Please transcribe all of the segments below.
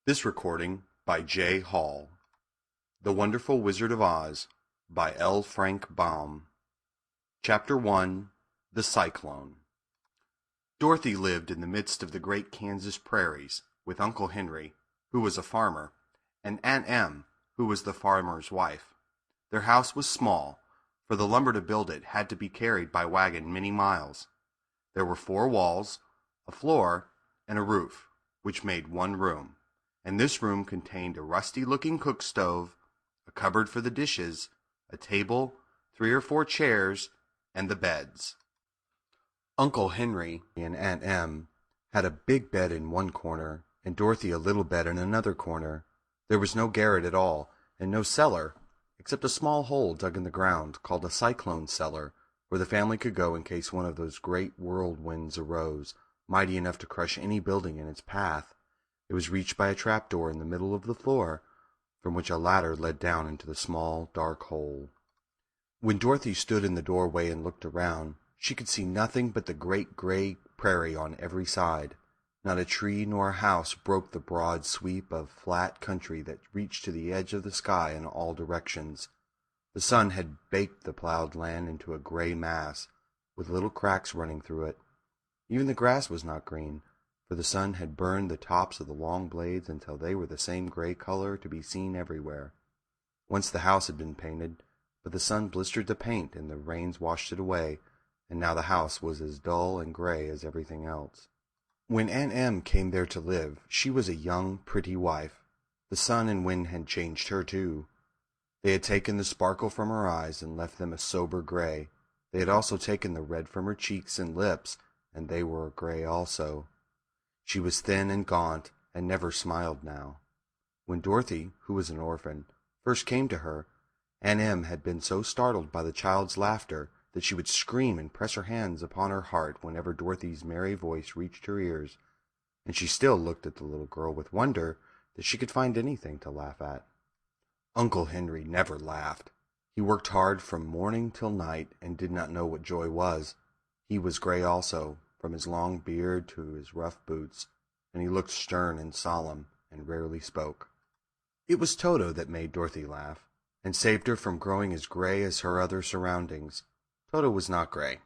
This recording by J. Hall. The Wonderful Wizard of Oz by L. Frank Baum. Chapter 1. The Cyclone. Dorothy lived in the midst of the great Kansas prairies with Uncle Henry, who was a farmer, and Aunt Em, who was the farmer's wife. Their house was small, for the lumber to build it had to be carried by wagon many miles. There were 4 walls, a floor, and a roof, which made one room. And this room contained a rusty-looking cook stove, a cupboard for the dishes, a table, 3 or 4 chairs, and the beds. Uncle Henry and Aunt Em had a big bed in one corner, and Dorothy a little bed in another corner. There was no garret at all, and no cellar, except a small hole dug in the ground called a cyclone cellar, where the family could go in case one of those great whirlwinds arose, mighty enough to crush any building in its path. It was reached by a trapdoor in the middle of the floor, from which a ladder led down into the small, dark hole. When Dorothy stood in the doorway and looked around, she could see nothing but the great gray prairie on every side. Not a tree nor a house broke the broad sweep of flat country that reached to the edge of the sky in all directions. The sun had baked the plowed land into a gray mass, with little cracks running through it. Even the grass was not green, for the sun had burned the tops of the long blades until they were the same gray color to be seen everywhere. Once the house had been painted, but the sun blistered the paint and the rains washed it away, and now the house was as dull and gray as everything else. When Aunt Em came there to live, she was a young, pretty wife. The sun and wind had changed her, too. They had taken the sparkle from her eyes and left them a sober gray. They had also taken the red from her cheeks and lips, and they were gray also. She was thin and gaunt, and never smiled now. When Dorothy, who was an orphan, first came to her, Aunt Em had been so startled by the child's laughter that she would scream and press her hands upon her heart whenever Dorothy's merry voice reached her ears, and she still looked at the little girl with wonder that she could find anything to laugh at. Uncle Henry never laughed. He worked hard from morning till night and did not know what joy was. He was gray also, from his long beard to his rough boots, and he looked stern and solemn, and rarely spoke. It was Toto that made Dorothy laugh, and saved her from growing as gray as her other surroundings. Toto was not gray.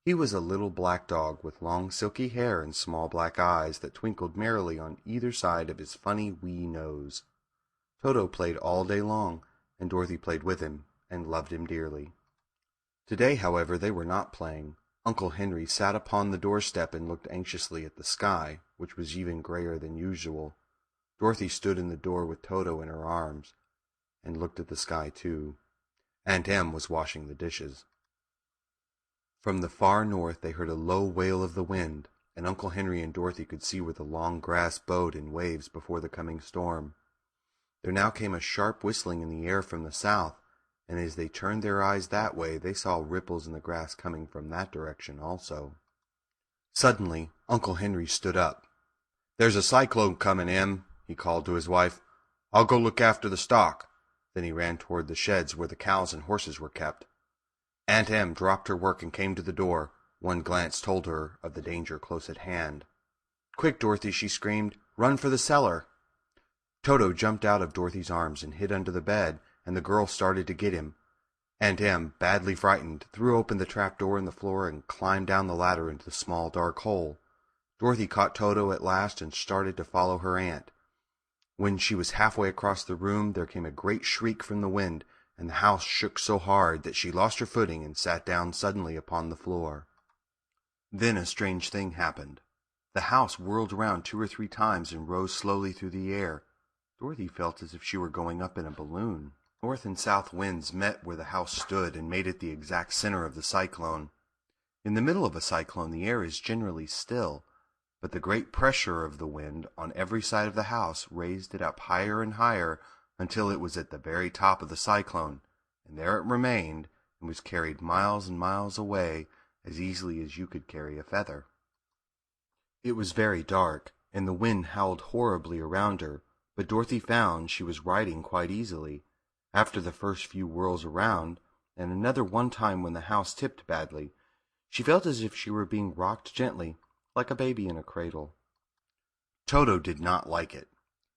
He was a little black dog with long silky hair and small black eyes that twinkled merrily on either side of his funny wee nose. Toto played all day long, and Dorothy played with him, and loved him dearly. Today, however, they were not playing. Uncle Henry sat upon the doorstep and looked anxiously at the sky, which was even grayer than usual. Dorothy stood in the door with Toto in her arms, and looked at the sky too. Aunt Em was washing the dishes. From the far north they heard a low wail of the wind, and Uncle Henry and Dorothy could see where the long grass bowed in waves before the coming storm. There now came a sharp whistling in the air from the south, and as they turned their eyes that way, they saw ripples in the grass coming from that direction also. Suddenly, Uncle Henry stood up. "There's a cyclone coming, Em," he called to his wife. "I'll go look after the stock." Then he ran toward the sheds where the cows and horses were kept. Aunt Em dropped her work and came to the door. One glance told her of the danger close at hand. "Quick, Dorothy," she screamed. "Run for the cellar." Toto jumped out of Dorothy's arms and hid under the bed, and the girl started to get him. Aunt Em, badly frightened, threw open the trap-door in the floor and climbed down the ladder into the small dark hole. Dorothy caught Toto at last and started to follow her aunt. When she was halfway across the room, there came a great shriek from the wind, and the house shook so hard that she lost her footing and sat down suddenly upon the floor. Then a strange thing happened. The house whirled around 2 or 3 times and rose slowly through the air. Dorothy felt as if she were going up in a balloon. North and south winds met where the house stood and made it the exact center of the cyclone. In the middle of a cyclone the air is generally still, but the great pressure of the wind on every side of the house raised it up higher and higher until it was at the very top of the cyclone, and there it remained and was carried miles and miles away as easily as you could carry a feather. It was very dark, and the wind howled horribly around her, but Dorothy found she was riding quite easily. After the first few whirls around, and another one time when the house tipped badly, she felt as if she were being rocked gently, like a baby in a cradle. Toto did not like it.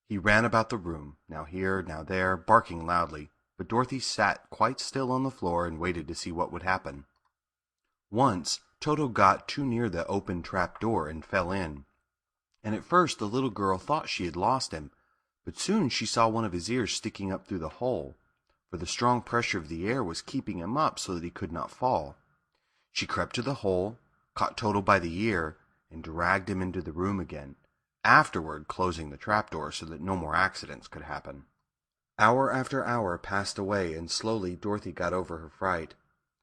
He ran about the room, now here, now there, barking loudly, but Dorothy sat quite still on the floor and waited to see what would happen. Once Toto got too near the open trap door and fell in, and at first the little girl thought she had lost him, but soon she saw one of his ears sticking up through the hole, for the strong pressure of the air was keeping him up so that he could not fall. She crept to the hole, caught Toto by the ear, and dragged him into the room again, afterward closing the trapdoor so that no more accidents could happen. Hour after hour passed away, and slowly Dorothy got over her fright,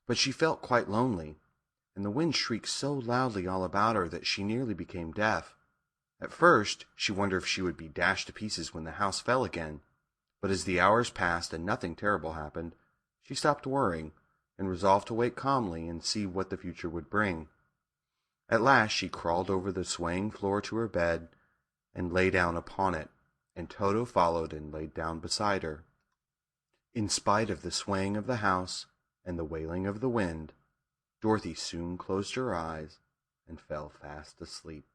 but she felt quite lonely, and the wind shrieked so loudly all about her that she nearly became deaf. At first she wondered if she would be dashed to pieces when the house fell again, but as the hours passed and nothing terrible happened, she stopped worrying, and resolved to wait calmly and see what the future would bring. At last she crawled over the swaying floor to her bed, and lay down upon it, and Toto followed and laid down beside her. In spite of the swaying of the house and the wailing of the wind, Dorothy soon closed her eyes and fell fast asleep.